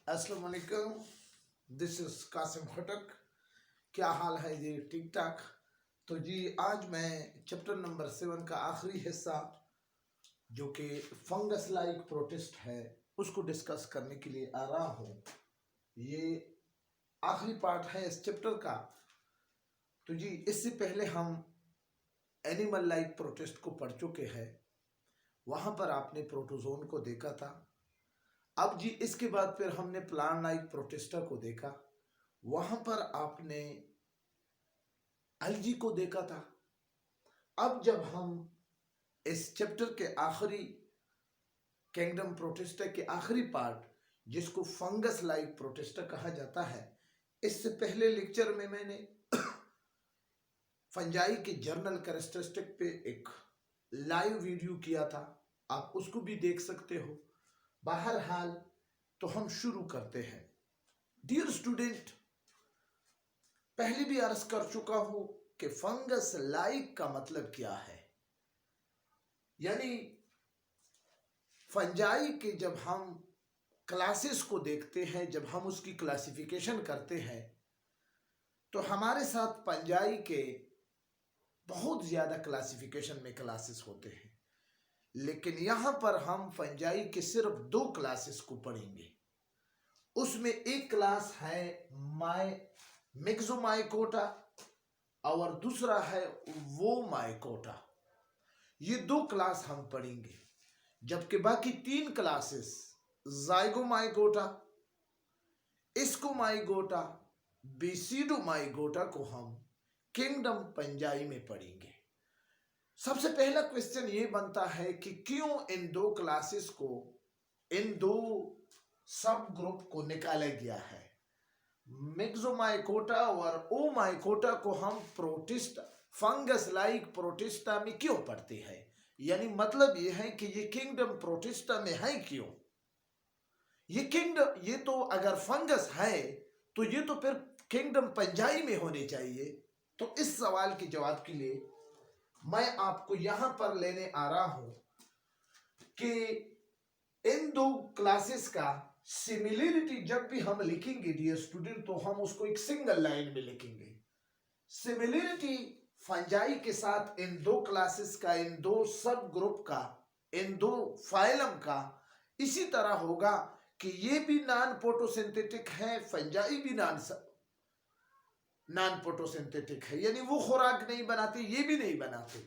अस्सलाम वालेकुम, this is Qasim खटक। क्या हाल है जी? ठीक ठाक। तो जी आज मैं चैप्टर नंबर 7 का आखिरी हिस्सा जो कि फंगस लाइक प्रोटिस्ट है उसको डिस्कस करने के लिए आ रहा हूँ। ये आखिरी पार्ट है इस चैप्टर का। तो जी इससे पहले हम एनिमल लाइक प्रोटिस्ट को पढ़ चुके हैं। वहाँ पर आपने प्रोटोजोन को देखा था। अब जी इसके बाद फिर हमने प्लांट लाइक प्रोटिस्टा को देखा। वहां पर आपने एल्गी को देखा था। अब जब हम इस चैप्टर के आखिरी किंगडम प्रोटिस्टा के आखिरी पार्ट जिसको फंगस लाइक प्रोटिस्टा कहा जाता है, इससे पहले लेक्चर में मैंने फंजाई के जर्नल कैरेक्टरिस्टिक पे एक लाइव वीडियो किया था, आप उसको भी देख सकते हो। बहरहाल तो हम शुरू करते हैं। डियर स्टूडेंट, पहले भी अर्ज कर चुका हूं कि फंगस लाइक का मतलब क्या है। यानी फंजाई के जब हम क्लासेस को देखते हैं, जब हम उसकी क्लासिफिकेशन करते हैं, तो हमारे साथ फंजाई के बहुत ज्यादा क्लासिफिकेशन में क्लासेस होते हैं, लेकिन यहां पर हम फंजाई के सिर्फ 2 क्लासेस को पढ़ेंगे। उसमें एक क्लास है मिक्सोमाइकोटा और दूसरा है वो माइकोटा। ये 2 क्लास हम पढ़ेंगे, जबकि बाकी 3 क्लासेस जाइगोमाइकोटा, स्कोमाइकोटा, बेसिडोमाइकोटा को हम किंगडम फंजाई में पढ़ेंगे। सबसे पहला क्वेश्चन ये बनता है कि क्यों इन 2 क्लासेस को, इन 2 सब ग्रुप को निकाला गया है। मिक्सोमाइकोटा और ओमाइकोटा को हम प्रोटिस्टा, फंगस लाइक प्रोटिस्टा में क्यों पढ़ते हैं। यानी मतलब ये है कि ये किंगडम प्रोटिस्टा में है क्यों। ये किंगडम, ये तो अगर फंगस है तो ये तो फिर किंगडम फंजाई में होने चाहिए। तो इस सवाल के जवाब के लिए मैं आपको यहां पर लेने आ रहा हूं कि इन 2 क्लासेस का सिमिलरिटी जब भी हम लिखेंगे डियर स्टूडेंट, तो हम उसको एक सिंगल लाइन में लिखेंगे। सिमिलरिटी फंजाई के साथ इन 2 क्लासेस का, इन 2 सब ग्रुप का, इन 2 फाइलम का इसी तरह होगा कि ये भी नॉन फोटोसिंथेटिक है, फंजाई भी नॉन फोटोसिंथेटिक है। यानी वो खुराक नहीं बनाते, ये भी नहीं बनाते।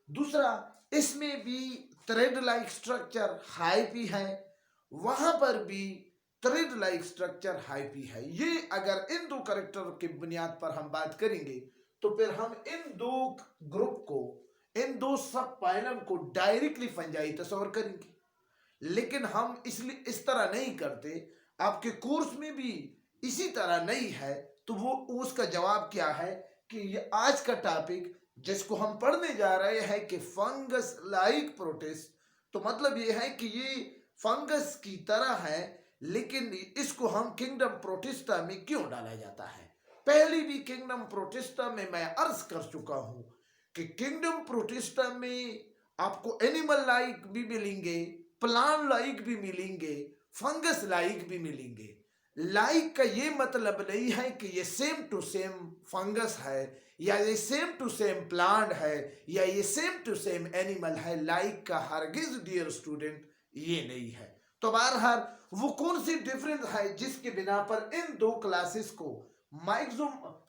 दूसरा, इसमें भी थ्रेड लाइक स्ट्रक्चर हाइपी है, वहां पर भी थ्रेड लाइक स्ट्रक्चर हाइपी है। ये अगर इन 2 कैरेक्टर के बुनियाद पर हम बात करेंगे तो फिर हम इन 2 ग्रुप को, इन 2 सब फाइलम को डायरेक्टली फंजाई तस्वर करेंगे। लेकिन हम इसलिए इस तरह नहीं करते, आपके कोर्स में भी इसी तरह नहीं है। तो वो उसका जवाब क्या है कि ये आज का टॉपिक जिसको हम पढ़ने जा रहे हैं कि फंगस लाइक प्रोटिस्ट, तो मतलब ये है कि ये फंगस की तरह है, लेकिन इसको हम किंगडम प्रोटिस्टा में क्यों डाला जाता है। पहले भी किंगडम प्रोटिस्टा में मैं अर्ज कर चुका हूं कि किंगडम प्रोटिस्टा में आपको एनिमल लाइक भी मिलेंगे, प्लांट लाइक भी मिलेंगे, फंगस लाइक भी मिलेंगे। लाइक का ये मतलब नहीं है कि ये सेम टू सेम फंगस है, या ये सेम टू सेम प्लांट है, या ये सेम टू सेम एनिमल है। लाइक का हरगिज डियर स्टूडेंट ये नहीं है। तो बहरहाल वो कौन सी डिफरेंस है जिसके बिना पर इन 2 क्लासेस को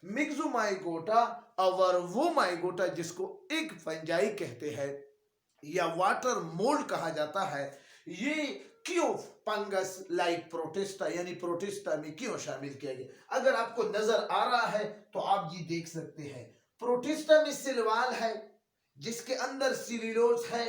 मिक्सोमाइकोटा और वो माइकोटा जिसको एक फंजाई कहते हैं या वाटर मोल्ड कहा जाता है, ये क्यों फंगस लाइक प्रोटिस्टा यानी प्रोटिस्टा में क्यों शामिल किया गया। अगर आपको नजर आ रहा है तो आप ये देख सकते हैं, प्रोटिस्टा में सिलवाल है जिसके अंदर सिल्यूलोज है।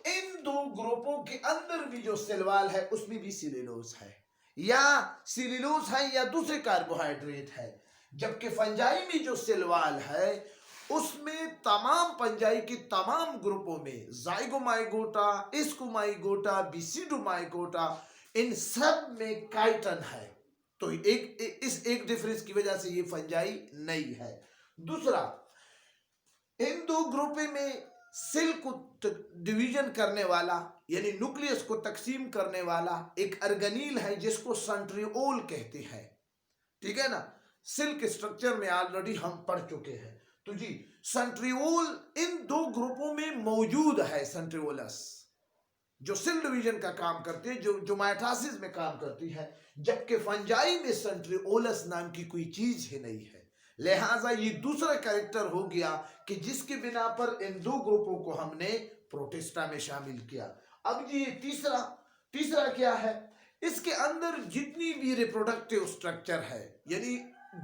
इन 2 ग्रुपों के अंदर भी जो सिलवाल है उसमें भी सिल्यूलोज है, या सिल्यूलोज है या दूसरे कार्बोहाइड्रेट है। जबकि फंजाई में जो सिलवाल है उसमें तमाम फंजाई के तमाम ग्रुपों में जाइगोमाइकोटा, स्कोमाइकोटा, बेसिडोमाइकोटा, इन सब में काइटन है। तो इस एक डिफरेंस की वजह से ये फंजाई नहीं है। दूसरा, इन 2 ग्रुपों में सेल को डिवीजन करने वाला यानी न्यूक्लियस को तकसीम करने वाला एक अर्गेनील है जिसको सेंट्रियोल कहते हैं। ठीक है ना, सेल के स्ट्रक्चर में ऑलरेडी हम पढ़ चुके हैं। तो जी सेंट्रियोल इन दो ग्रुपों में मौजूद है। सेंट्रियोलस जो सेल डिवीजन का काम करती है, जो माइटोसिस में काम करती है, जबकि फंजाई में सेंट्रियोलस नाम की कोई चीज ही नहीं है। लिहाजा ये दूसरा कैरेक्टर हो गया कि जिसके बिना पर इन दो ग्रुपों को हमने प्रोटिस्टा में शामिल किया। अब जी तीसरा क्या है, इसके अंदर जितनी भी रिप्रोडक्टिव स्ट्रक्चर है यानी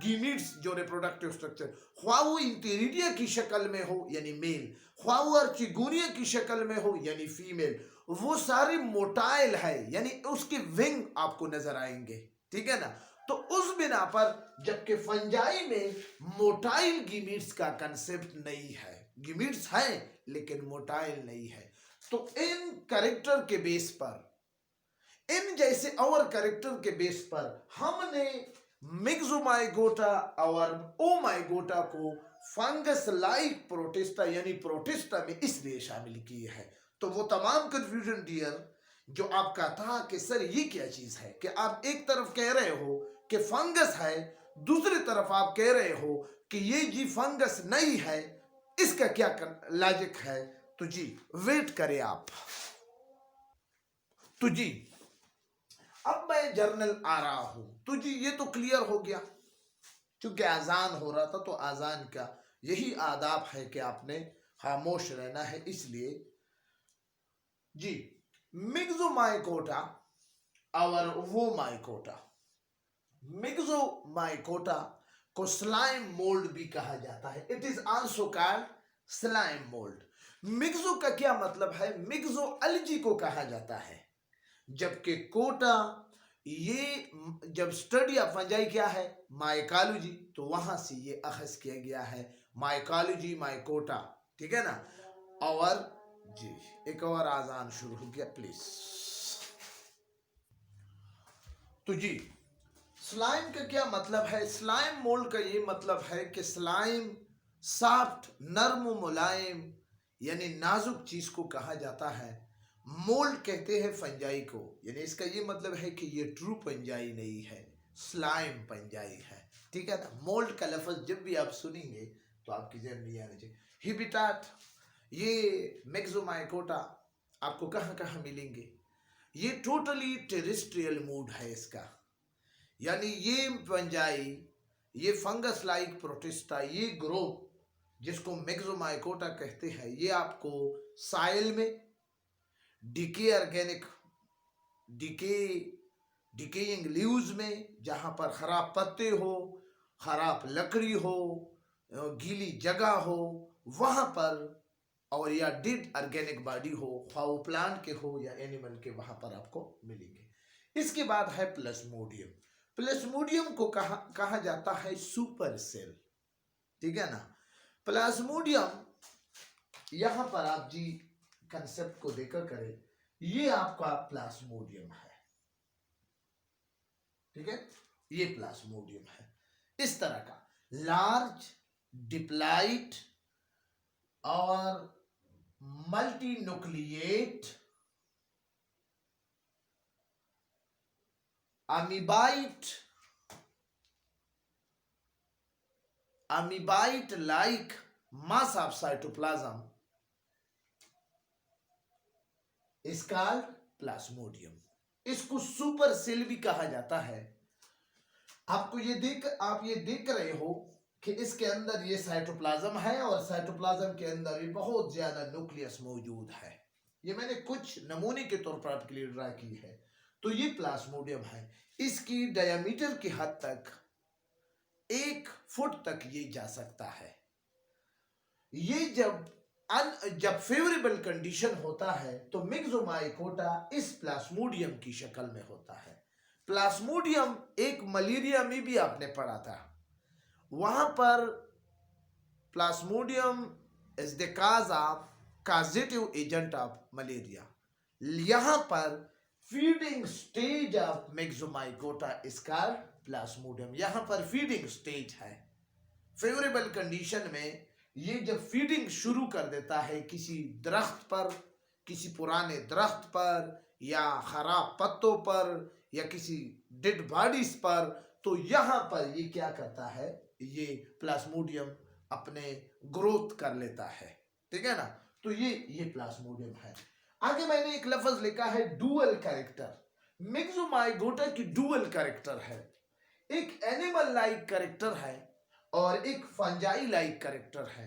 गीमीट्स जो रिप्रोडक्टिव स्ट्रक्चर, ख्वाह वो इंटेरिडिया की शक्ल में हो यानी मेल, ख्वाह वो अर्चिगोनिया की शक्ल में हो यानी फीमेल, वो सारे मोटाइल है यानी उसके विंग आपको नजर आएंगे। ठीक है ना, तो उस बिना पर जबकि फंजाई में मोटाइल गीमीट्स का कंसेप्ट नहीं है, गीमीट्स हैं लेकिन मोटाइल नहीं है। तो इन कैरेक्टर के बेस पर, इन जैसे और कैरेक्टर के बेस पर हमने मिक्सोमाइगोटा और ओमाइगोटा को फंगस लाइक प्रोटिस्टा यानी प्रोटिस्टा में इसलिए शामिल किए हैं। तो वो तमाम कंफ्यूजन डियर जो आपका था कि सर ये क्या चीज है, कि आप एक तरफ कह रहे हो कि फंगस है, दूसरी तरफ आप कह रहे हो कि ये जी फंगस नहीं है, इसका क्या लॉजिक है। तो जी वेट करें आप। तो जी अब मैं जर्नल आ रहा हूं। तो जी ये तो क्लियर हो गया, क्योंकि आजान हो रहा था तो आजान का यही आदाब है कि आपने खामोश रहना है। इसलिए जी मिक्सोमाइकोटा और वो माइकोटा, मिक्सोमाइकोटा को स्लाइम मोल्ड भी कहा जाता है। It is also called slime mould. Myxo का क्या मतलब है, मिक्सो अलजी को कहा जाता है, जबकि कोटा ये जब स्टडी ऑफ फंजाई क्या है माइकोलॉजी, तो वहां से ये अखज किया गया है माइकोलॉजी माइकोटा। ठीक है ना। और जी एक और आजान शुरू हो गया प्लीज। तो जी स्लाइम का क्या मतलब है, स्लाइम मोल्ड का ये मतलब है कि स्लाइम सॉफ्ट नर्म मुलायम यानी नाजुक चीज को कहा जाता है। मोल्ड कहते हैं फंजाई को, यानी इसका ये मतलब है कि ये ट्रू पंजाई नहीं है, स्लाइम पंजाई है। ठीक है ना। मोल्ड का लफ्ज जब भी आप सुनेंगे तो आपकी जेहन में आना चाहिए। हिबिटाट, ये मिक्सोमाइकोटा आपको कहाँ कहाँ मिलेंगे, ये टोटली टेरेस्ट्रियल मूड है इसका, यानी ये पंजाई, ये फंगस लाइक प्रोटिस्टा, ये ग्रुप जिसको मिक्सोमाइकोटा कहते हैं, ये आपको साइल में डिके ऑर्गेनिक डिकेइंग लीव्स में, जहां पर खराब पत्ते हो, खराब लकड़ी हो, गीली जगह हो, वहां पर, और या डिड ऑर्गेनिक बॉडी हो, खाओ प्लांट के हो या एनिमल के, वहां पर आपको मिलेंगे। इसके बाद है प्लाज्मोडियम। प्लाज्मोडियम को कहा जाता है सुपर सेल। ठीक है ना। प्लाज्मोडियम यहां पर आप जी कंसेप्ट को देखकर करें, ये आपका प्लाज्मोडियम है। ठीक है, ये प्लाज्मोडियम है इस तरह का लार्ज डिप्लॉइड और multi nucleate amoeboid like mass of cytoplasm is called plasmodium. इसको सुपर सेल भी कहा जाता है। आपको आप ये देख रहे हो कि इसके अंदर ये साइटोप्लाज्म है और साइटोप्लाज्म के अंदर भी बहुत ज्यादा न्यूक्लियस मौजूद है। ये मैंने कुछ नमूने के तौर पर आपके लिए ड्रा की है। तो ये प्लाज्मोडियम है, इसकी डायमीटर की हद तक 1 फुट तक ये जा सकता है। ये जब फेवरेबल कंडीशन होता है तो मिक्सोमाइकोटा इस प्लाज्मोडियम की शक्ल में होता है। प्लाज्मोडियम एक मलेरिया में भी आपने पढ़ा था, वहां पर plasmodium is the causative agent of malaria. यहां पर feeding stage of myxomycota is called plasmodium. यहां पर फीडिंग स्टेज है, फेवरेबल कंडीशन में ये जब फीडिंग शुरू कर देता है किसी दरख्त पर, किसी पुराने दरख्त पर या खराब पत्तों पर या किसी डेड बॉडीज पर, तो यहाँ पर ये क्या करता है, ये प्लाज्मोडियम अपने ग्रोथ कर लेता है। ठीक है ना, तो ये प्लाज्मोडियम है। आगे मैंने एक लफ्ज लिखा है डुअल कैरेक्टर। मिक्सोमाइगोटा की डुअल कैरेक्टर है, एक एनिमल लाइक कैरेक्टर है और एक फंजाई लाइक कैरेक्टर है।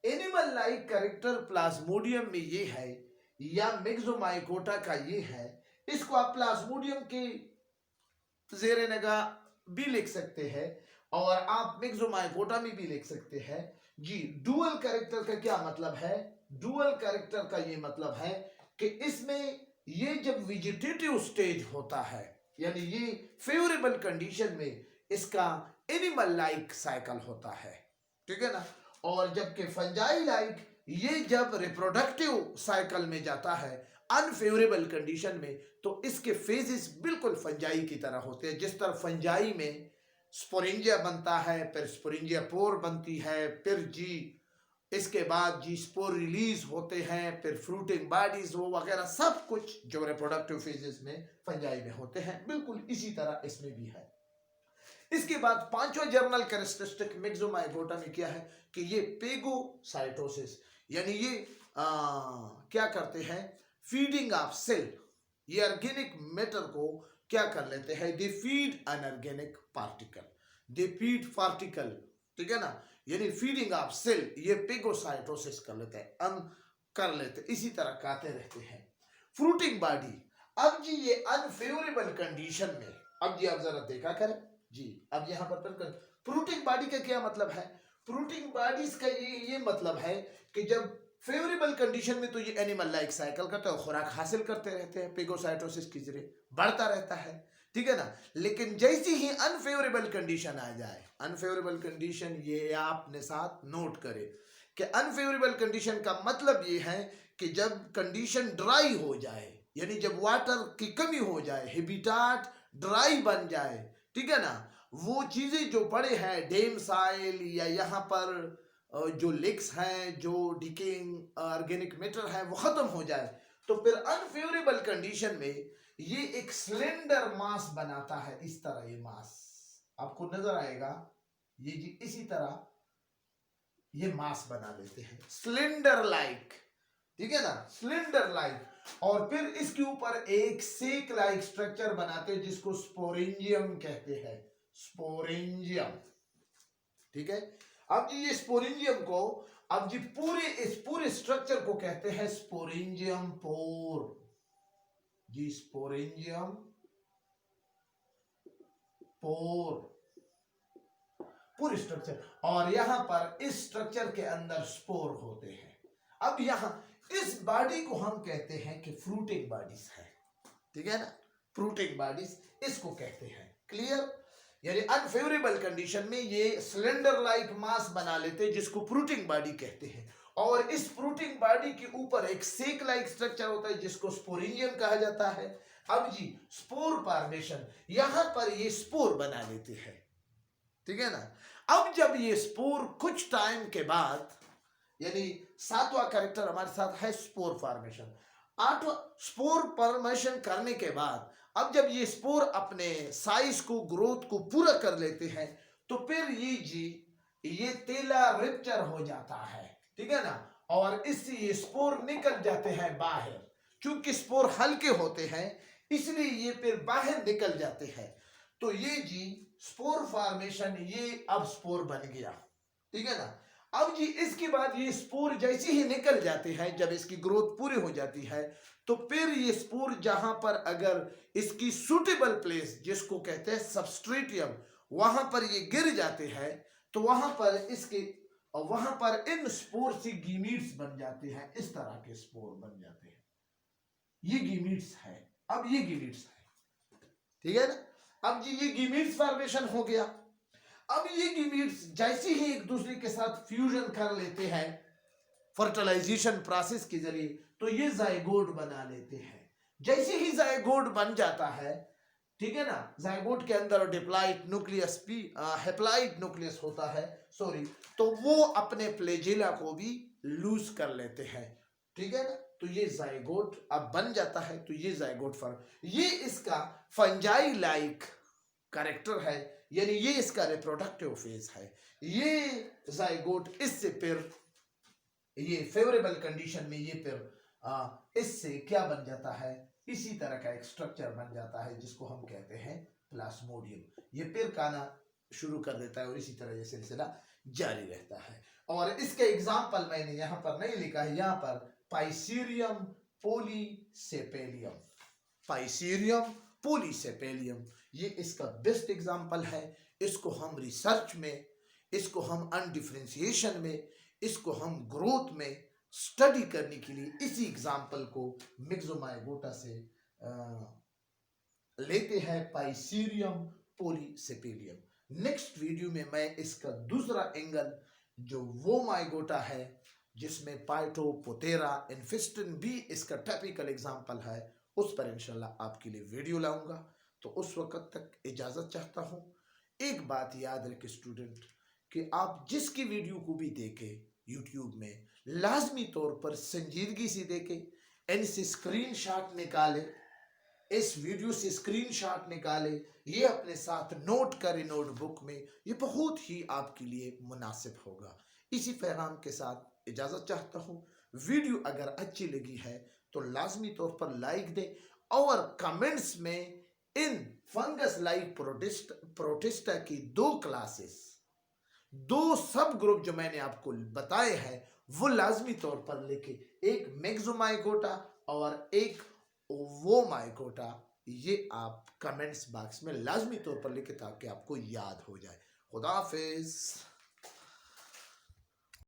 एनिमल लाइक कैरेक्टर प्लाज्मोडियम में ये है या मिक्सोमाइगोटा का ये है। इसको आप प्लाज्मोडियम के ज़ेरे निगाह भी लिख सकते हैं और आप मिक्सोमाइगोटा में भी लिख सकते हैं जी। डुअल कैरेक्टर का क्या मतलब है? डुअल कैरेक्टर का ये मतलब है कि इसमें ये जब वेजिटेटिव स्टेज होता है, यानी ये फेवरेबल कंडीशन में इसका एनिमल लाइक साइकिल होता है। ठीक है ना, और जबकि फंजाई लाइक ये जब रिप्रोडक्टिव साइकिल में जाता है अनफेवरेबल कंडीशन में, तो इसके फेजेस बिल्कुल फंजाई की तरह होते हैं। जिस तरह फंजाई में स्पोरेंजिया बनता है, फिर स्पोरेंजिया पोर बनती है, फिर जी इसके बाद जी स्पोर रिलीज होते हैं, फिर फ्रूटिंग बॉडीज वो वगैरह सब कुछ जो रिप्रोडक्टिव फेजेस में फंजाई में होते हैं, बिल्कुल इसी तरह इसमें भी है। इसके बाद पांचवा जर्नल कैरेक्टरिस्टिक मिक्सोमाइगोटा में क्या है कि ये पेगोसाइटोसिस, यानी ये क्या करते हैं, फीडिंग ऑफ सेल, ये ऑर्गेनिक मैटर को क्या कर लेते हैं, they feed unorganic particle, they feed particle. ठीक है ना, यानी फीडिंग ऑफ सेल ये पेगोसाइटोसिस कर लेते हैं, कर लेते, इसी तरह कहते रहते हैं। फ्रूटिंग बॉडी, अब जी ये अनफेवरेबल कंडीशन में, अब जी आप जरा देखा करें जी, अब यहाँ पर फ्रूटिंग बॉडी का क्या मतलब है? फ्रूटिंग बॉडीज का ये मतलब है कि जब फेवरेबल कंडीशन में तो ये एनिमल लाइक साइकिल करते हैं, खुराक हासिल करते रहते हैं, पेगोसाइटोसिस के जरिए बढ़ता रहता है। ठीक है ना, लेकिन जैसे ही अनफेवरेबल कंडीशन आ जाए, अनफेवरेबल कंडीशन ये आपने साथ नोट करे कि अनफेवरेबल कंडीशन का मतलब ये है कि जब कंडीशन ड्राई हो जाए, यानी जब वाटर की कमी हो जाए, हैबिटाट ड्राई बन जाए, ठीक है ना, वो चीजें जो पड़े हैं डेम साइल या यहाँ पर जो लेक्स हैं, जो डिकेइंग ऑर्गेनिक मैटर है वो खत्म हो जाए, तो फिर अनफेवरेबल कंडीशन में ये एक सिलेंडर मास बनाता है। इस तरह ये मास आपको नजर आएगा, ये जी इसी तरह ये मास बना लेते हैं सिलेंडर लाइक। ठीक है ना, सिलेंडर लाइक, और फिर इसके ऊपर एक सेक लाइक स्ट्रक्चर बनाते हैं जिसको स्पोरेंजियम कहते हैं, स्पोरेंजियम। ठीक है, अब जी ये स्पोरेंजियम को, अब जी इस पूरे स्ट्रक्चर को कहते हैं स्पोरेंजियम पोर जी, स्पोरेंजियम पोर पूरे स्ट्रक्चर, और यहां पर इस स्ट्रक्चर के अंदर स्पोर होते हैं। अब यहां इस बॉडी को हम कहते हैं कि फ्रूटिंग बॉडीज है। ठीक है ना, फ्रूटिंग बॉडीज इसको कहते हैं। क्लियर, यानी अनफेवरेबल कंडीशन में ये सिलेंडर लाइक मास बना लेते हैं जिसको फ्रूटिंग बॉडी कहते हैं, और इस फ्रूटिंग बॉडी के ऊपर एक सेक लाइक स्ट्रक्चर होता है जिसको स्पोरेंजियम कहा जाता है। अब जी स्पोर फॉर्मेशन, यहां पर ये स्पोर बना लेते हैं। ठीक है ना, अब जब ये स्पोर कुछ टाइम के बाद, यानी सातवां कैरेक्टर हमारे साथ है स्पोर फॉर्मेशन, आठवां स्पोर फॉर्मेशन करने के बाद अब जब ये स्पोर अपने साइज को, ग्रोथ को पूरा कर लेते हैं, तो फिर ये तेला रिप्चर हो जाता है। ठीक है ना, और इससे ये स्पोर निकल जाते हैं बाहर। चूंकि स्पोर हल्के होते हैं इसलिए ये फिर बाहर निकल जाते हैं। तो ये जी स्पोर फॉर्मेशन, ये अब स्पोर बन गया। ठीक है ना, अब जी इसके बाद ये स्पोर जैसे ही निकल जाते हैं, जब इसकी ग्रोथ पूरी हो जाती है, तो फिर ये स्पोर जहां पर अगर इसकी सुटेबल प्लेस जिसको कहते हैं सबस्ट्रेटियम, वहां पर ये गिर जाते हैं, तो वहां पर इन स्पोर से गीमीट्स बन जाते हैं। इस तरह के स्पोर बन जाते हैं, ये गीमीट्स है। अब ये गीमीट्स है, ठीक है ना, अब जी ये गीमीट्स फॉर्मेशन हो गया। अब ये गीमीट्स जैसे ही एक दूसरे के साथ फ्यूजन कर लेते हैं फर्टिलाइजेशन प्रोसेस के जरिए, तो ये जायगोट बना लेते हैं। जैसे ही जायगोट बन जाता है, ठीक है ना। जाइगोट के अंदर डिप्लॉइड न्यूक्लियस भी हेप्लॉइड न्यूक्लियस होता है, सॉरी, तो वो अपने फ्लैजेला को भी लूज कर लेते हैं। ठीक है ना, तो ये जाइगोट अब बन जाता है, तो ये जाइगोट फॉर्म, ये इसका फंजाई लाइक कैरेक्टर है, यानी ये इसका रिप्रोडक्टिव फेज है। ये जाइगोट इससे फिर ये फेवरेबल कंडीशन में ये फिर इससे क्या बन जाता है, इसी तरह का एक स्ट्रक्चर बन जाता है जिसको हम कहते हैं प्लाज्मोडियम। ये फिर खाना शुरू कर देता है और इसी तरह ये सिलसिला जारी रहता है। और इसके एग्जाम्पल मैंने यहाँ पर नहीं लिखा है, यहाँ पर पाइसीरियम पोलीसेपेलियम, पाइसीरियम पोलीसेपेलियम, ये इसका बेस्ट एग्जाम्पल है। इसको हम रिसर्च में, इसको हम अनडिफरेंशिएशन में, इसको हम ग्रोथ में स्टडी करने के लिए इसी एग्जाम्पल को मिक्सोमाइगोटा से लेते हैं, पाइसीरियम पोलीसेपेलियम। नेक्स्ट वीडियो में मैं इसका दूसरा एंगल, जो वो माइगोटा है जिसमें पाइटोपोथेरा इन्फेस्टन भी इसका टिपिकल एग्जाम्पल है, उस पर इंशाल्लाह आपके लिए वीडियो लाऊंगा। तो उस वक्त तक इजाज़त चाहता हूँ। एक बात याद रखें स्टूडेंट, कि आप जिसकी वीडियो को भी देखें यूट्यूब में, लाजमी तौर पर संजीदगी से देखें, इनसे स्क्रीनशॉट निकालें, इस वीडियो से स्क्रीनशॉट निकालें, ये अपने साथ नोट करें नोटबुक में, ये बहुत ही आपके लिए मुनासिब होगा। इसी पैगाम के साथ इजाज़त चाहता हूँ। वीडियो अगर अच्छी लगी है तो लाजमी तौर पर लाइक दें और कमेंट्स में इन फंगस लाइक प्रोटिस्टा की 2 क्लासेस, 2 सब ग्रुप जो मैंने आपको बताए हैं वो लाजमी तौर पर लिखे, एक मैक्सोमाइकोटा और एक वो माइकोटा, ये आप कमेंट्स बॉक्स में लाजमी तौर पर लिखे ताकि आपको याद हो जाए। खुदा हाफिज।